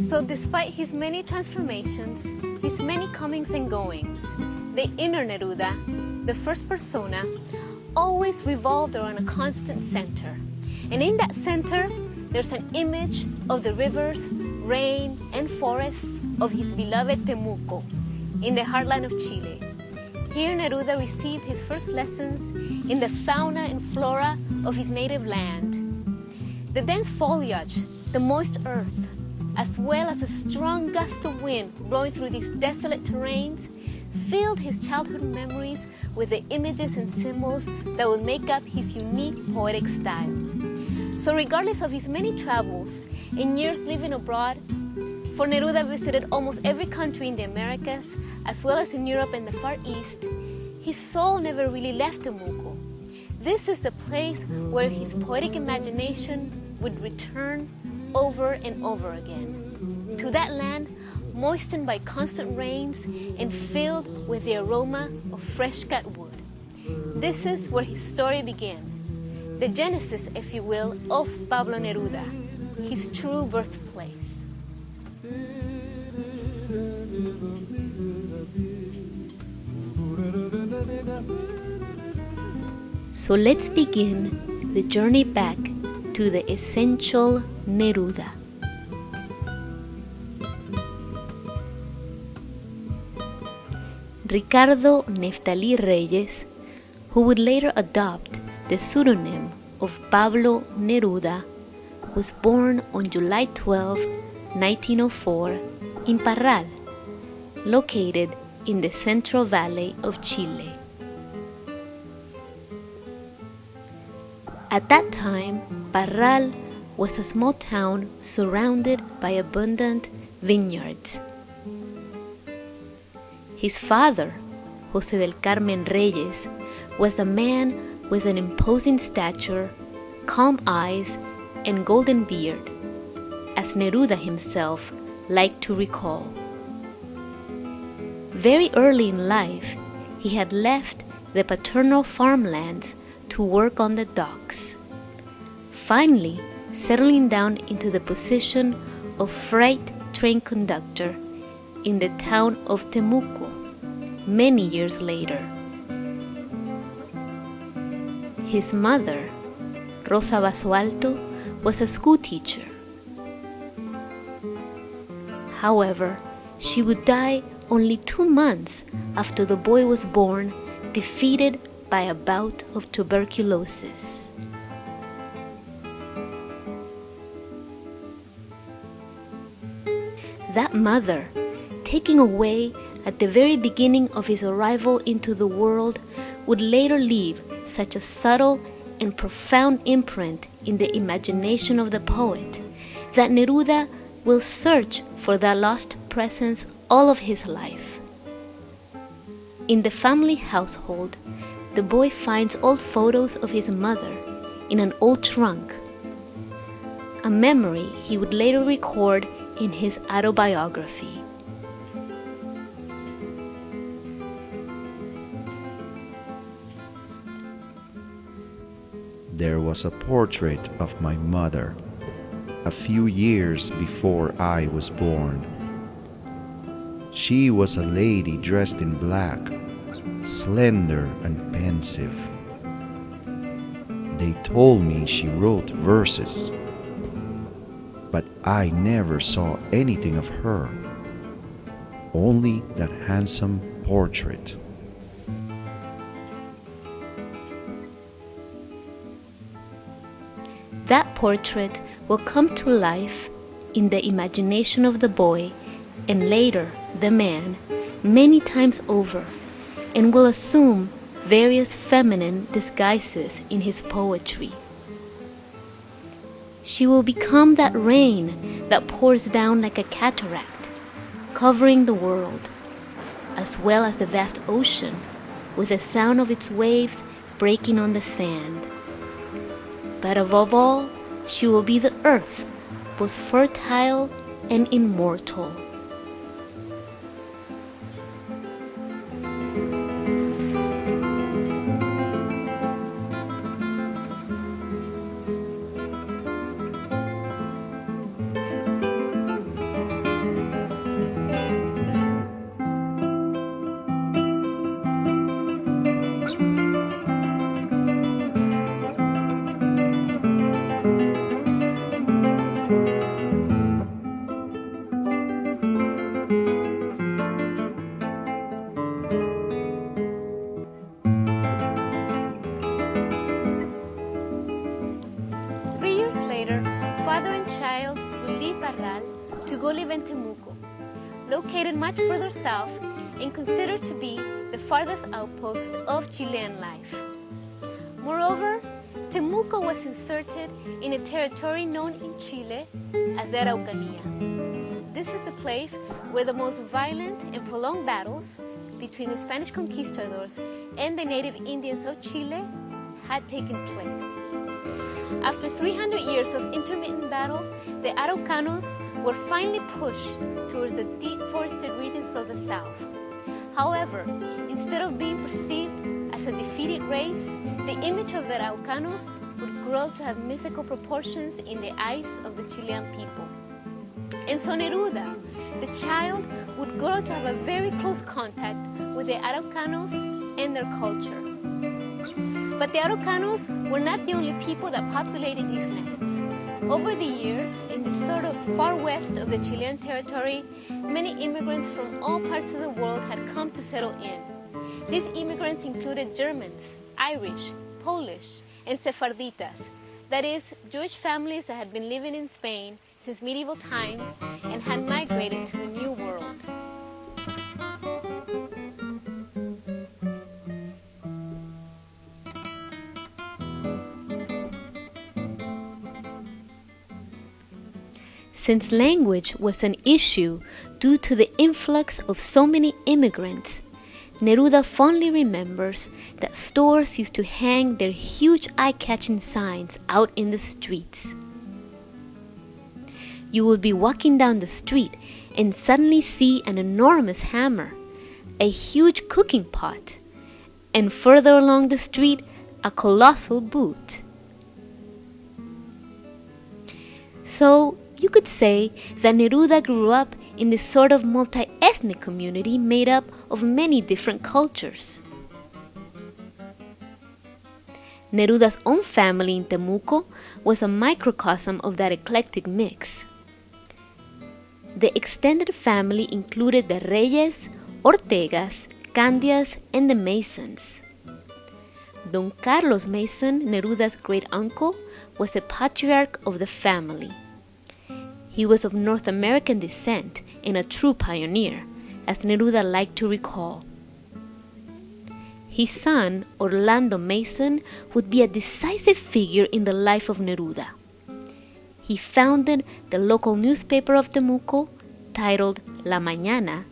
So despite his many transformations, his many comings and goings, the inner Neruda, the first persona, always revolved around a constant center. And in that center, there's an image of the rivers, rain, and forests of his beloved Temuco in the heartland of Chile. Here Neruda received his first lessons in the fauna and flora of his native land. The dense foliage, the moist earth, as well as a strong gust of wind blowing through these desolate terrains, filled his childhood memories with the images and symbols that would make up his unique poetic style. So regardless of his many travels and years living abroad, for Neruda visited almost every country in the Americas, as well as in Europe and the Far East, his soul never really left Temuco. This is the place where his poetic imagination would return over and over again. To that land, moistened by constant rains and filled with the aroma of fresh cut wood. This is where his story began, the genesis, if you will, of Pablo Neruda, his true birthplace. So let's begin the journey back to the essential Neruda. Ricardo Neftali Reyes, who would later adopt the pseudonym of Pablo Neruda, was born on July 12, 1904 in Parral, located in the Central Valley of Chile. At that time, Parral was a small town surrounded by abundant vineyards. His father, José del Carmen Reyes, was a man with an imposing stature, calm eyes, and golden beard, as Neruda himself liked to recall. Very early in life, he had left the paternal farmlands to work on the docks, finally settling down into the position of freight train conductor in the town of Temuco many years later. His mother, Rosa Basualto, was a school teacher. However, she would die only 2 months after the boy was born, defeated by a bout of tuberculosis. That mother, taking away at the very beginning of his arrival into the world, would later leave such a subtle and profound imprint in the imagination of the poet that Neruda will search for that lost presence all of his life. In the family household, the boy finds old photos of his mother in an old trunk, a memory he would later record in his autobiography. There was a portrait of my mother a few years before I was born. She was a lady dressed in black, slender and pensive. They told me she wrote verses, but I never saw anything of her, only that handsome portrait. That portrait will come to life in the imagination of the boy and later the man many times over, and will assume various feminine disguises in his poetry. She will become that rain that pours down like a cataract, covering the world, as well as the vast ocean, with the sound of its waves breaking on the sand. But above all, she will be the earth, both fertile and immortal. to go live in Temuco, located much further south and considered to be the farthest outpost of Chilean life. Moreover, Temuco was inserted in a territory known in Chile as the Araucanía. This is a place where the most violent and prolonged battles between the Spanish conquistadors and the native Indians of Chile had taken place. After 300 years of intermittent battle, the Araucanos were finally pushed towards the deep forested regions of the south. However, instead of being perceived as a defeated race, the image of the Araucanos would grow to have mythical proportions in the eyes of the Chilean people. And so Neruda, the child, would grow to have a very close contact with the Araucanos and their culture. But the Araucanos were not the only people that populated these lands. Over the years, in the sort of far west of the Chilean territory, many immigrants from all parts of the world had come to settle in. These immigrants included Germans, Irish, Polish, and Sepharditas, that is, Jewish families that had been living in Spain since medieval times and had migrated to the New World. Since language was an issue due to the influx of so many immigrants, Neruda fondly remembers that stores used to hang their huge eye-catching signs out in the streets. You would be walking down the street and suddenly see an enormous hammer, a huge cooking pot, and further along the street, a colossal boot. So, you could say that Neruda grew up in this sort of multi-ethnic community made up of many different cultures. Neruda's own family in Temuco was a microcosm of that eclectic mix. The extended family included the Reyes, Ortegas, Candias, and the Masons. Don Carlos Mason, Neruda's great-uncle, was a patriarch of the family. He was of North American descent and a true pioneer, as Neruda liked to recall. His son, Orlando Mason, would be a decisive figure in the life of Neruda. He founded the local newspaper of Temuco, titled La Mañana,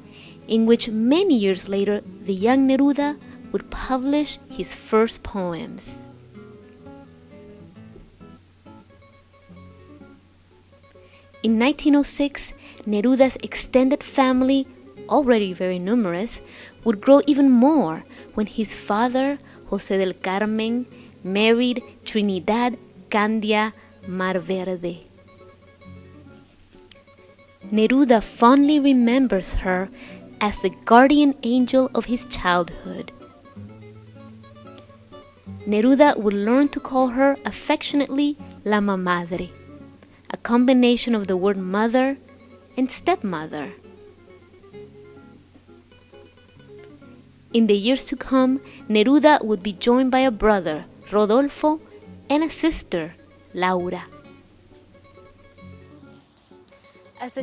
in which many years later the young Neruda would publish his first poems. In 1906, Neruda's extended family, already very numerous, would grow even more when his father, José del Carmen, married Trinidad Candia Marverde. Neruda fondly remembers her as the guardian angel of his childhood. Neruda would learn to call her affectionately La Mamadre, a combination of the word mother and stepmother. In the years to come, Neruda would be joined by a brother, Rodolfo, and a sister, Laura.